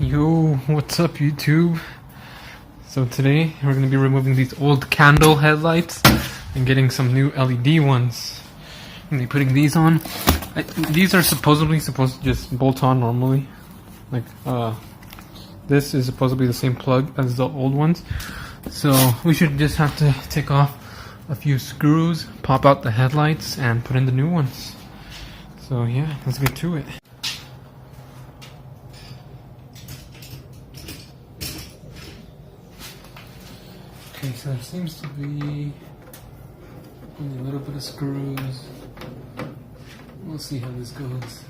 Yo, what's up YouTube? So today we're going to be removing these old candle headlights and getting some new LED ones. And they're putting these on. These are supposedly supposed to just bolt on normally. Like, this is supposed to be the same plug as the old ones. So we should just have to take off a few screws, pop out the headlights, and put in the new ones. So yeah, let's get to it. Okay, so there seems to be only a little bit of screws. We'll see how this goes.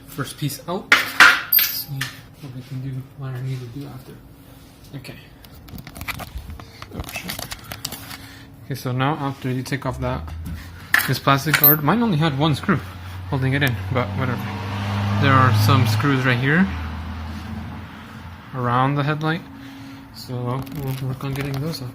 First piece out. Let's see what we can do, what I need to do after. Okay. Oh, shit. Okay, so now after you take off this plastic guard, mine only had one screw holding it in, but whatever. There are some screws right here around the headlight, so we'll work on getting those up.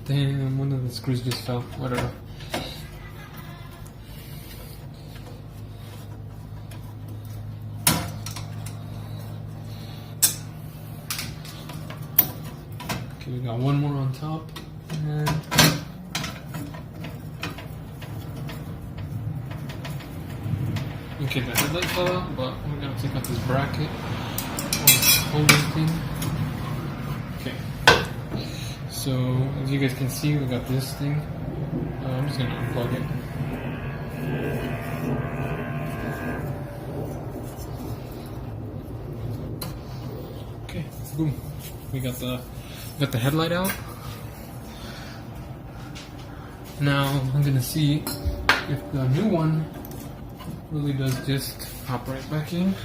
Damn, one of the screws just fell. Whatever. Okay, we got one more on top. And okay, the headlight fell out, but we're gonna take out this bracket holding thing. Okay. So, as you guys can see, we got this thing. I'm just gonna unplug it. Okay, boom. We got the headlight out. Now I'm gonna see if the new one really does just pop right back in.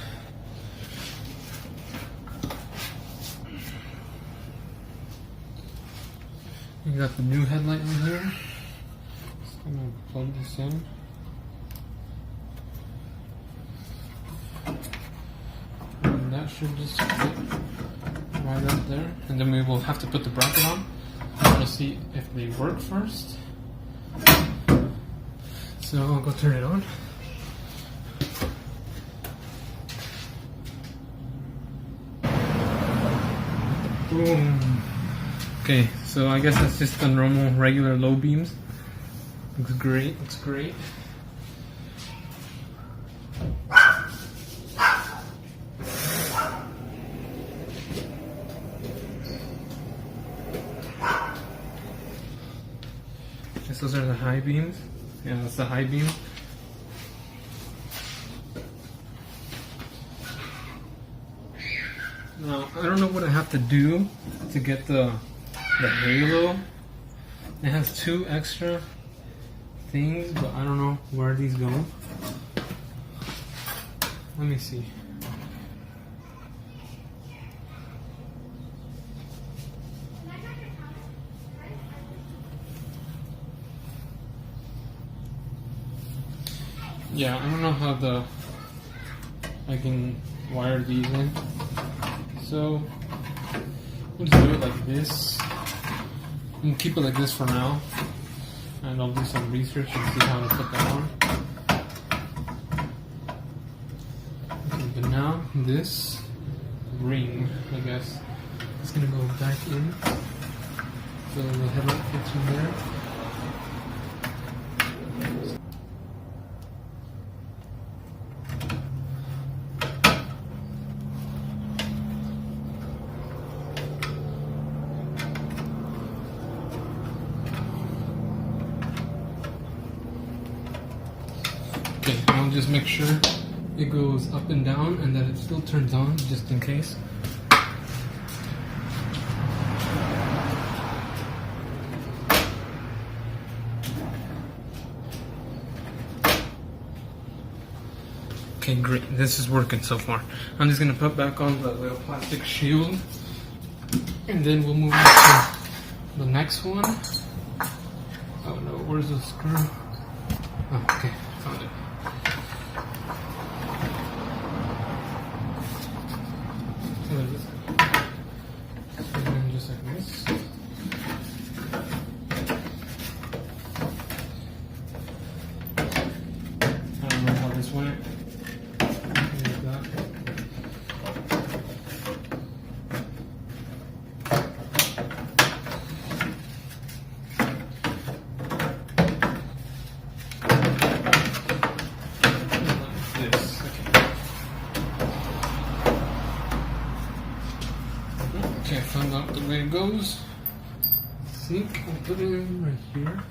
We got the new headlight in here. Just gonna plug this in. And that should just fit right up there. And then we will have to put the bracket on. We'll see if they work first. So I'll go turn it on. Boom. Okay, so I guess that's just the normal, regular low beams. Looks great, looks great. Guess those are the high beams. Yeah, that's the high beam. Now, I don't know what I have to do to get the halo. It has two extra things, but I don't know where these go. Let me see. Yeah, I don't know how I can wire these in. So we'll just do it like this. I'm gonna keep it like this for now, and I'll do some research and see how to put that on. Okay, but now this ring, I guess, is gonna go back in. So the headlight fits in there. Okay, I'll just make sure it goes up and down, and that it still turns on just in case. Okay, great. This is working so far. I'm just gonna put back on the little plastic shield, and then we'll move on to the next one. Oh no, where's the screw? Oh, okay, found it. So there it is. And then just like this. I don't know how this went. Like that. Okay, I found out the way it goes. Sink, I'll put it in right here.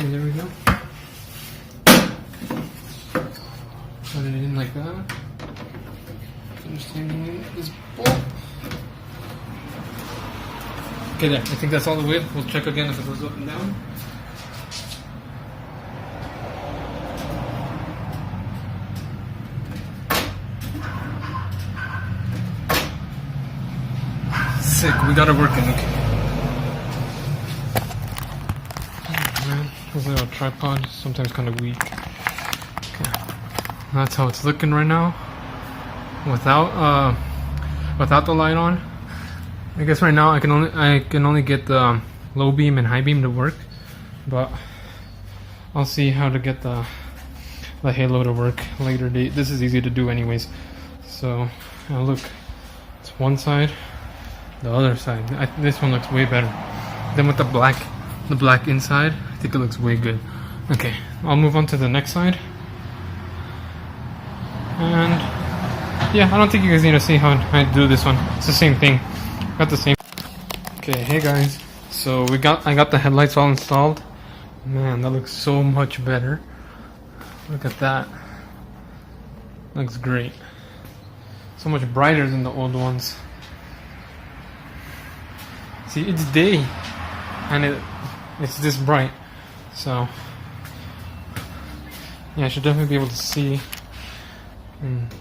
And there we go. Put it in like that. Finish tightening this bolt. Okay, there. I think that's all the way. We'll check again if it goes up and down. Sick. We got it working. Okay. This little tripod is sometimes kind of weak. Okay. That's how it's looking right now. Without the light on. I guess right now I can only get the low beam and high beam to work, but I'll see how to get the halo to work later date. This is easy to do anyways. So look, it's one side, the other side. This one looks way better. Then with the black inside, I think it looks way good. Okay, I'll move on to the next side. And yeah, I don't think you guys need to see how I do this one. It's the same thing. Got the same. Okay, hey guys. So I got the headlights all installed. Man, that looks so much better. Look at that. Looks great. So much brighter than the old ones. See, it's day, and it's this bright. So yeah, I should definitely be able to see. And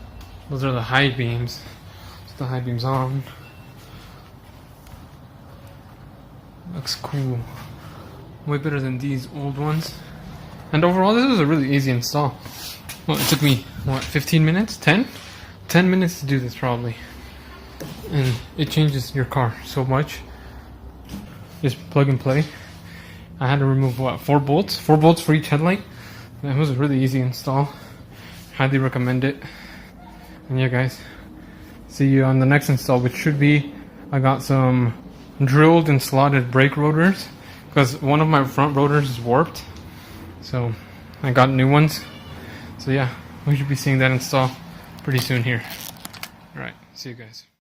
those are the high beams. Put the high beams on. Looks cool. Way better than these old ones. And overall, this was a really easy install. Well, it took me, 15 minutes? 10? 10 minutes to do this probably. And it changes your car so much. Just plug and play. I had to remove 4 bolts? 4 bolts for each headlight. It was a really easy install. Highly recommend it. And yeah guys, see you on the next install, which should be, I got some drilled and slotted brake rotors because one of my front rotors is warped, so I got new ones. So yeah, we should be seeing that install pretty soon here. Alright, see you guys.